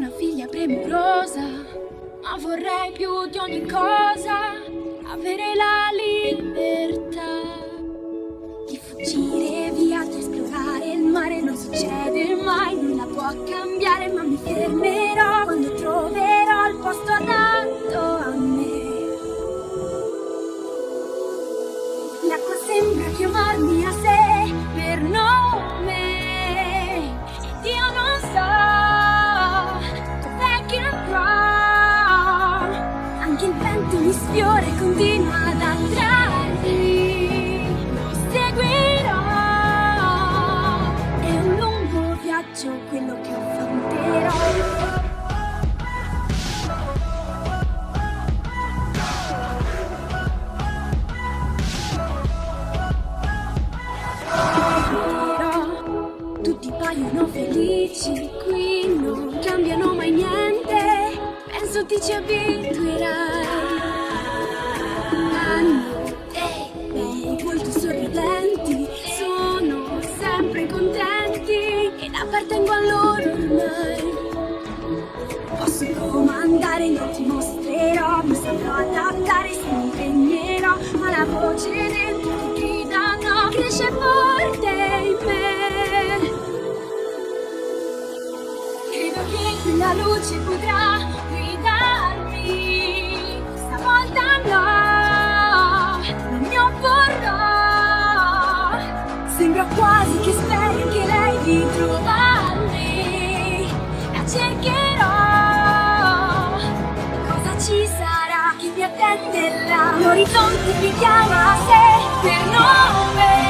una figlia premurosa, ma vorrei più di ogni cosa avere la libertà di fuggire via, di esplorare il mare. Non succede mai, nulla può cambiare, ma mi fermerò quando troverò il posto adatto a me. L'acqua sembra chiamarmi a sé per nome ed io non so dov'è che andrò. Anche il vento mi sfiora e continua ad attrarmi. Lo seguirò, è un lungo viaggio quello che affronterò. Tutti paiono felici, qui non cambiano mai niente, penso ti ci abituerai. Hanno bei volti sorridenti, sono sempre contenti ed appartengo a loro ormai. Posso comandare, non ti mostrerò, mi saprò adattare se mi impegnerò, ma la voce dentro che grida no cresce forte in me. Credo che quella luce potrà guidarmi, stavolta no, non mi opporrò. Sembra quasi che speri anche lei di trovarmi, la cercherò. Cosa ci sarà che mi attende là? L'orizzonte mi chiama a sé per nome.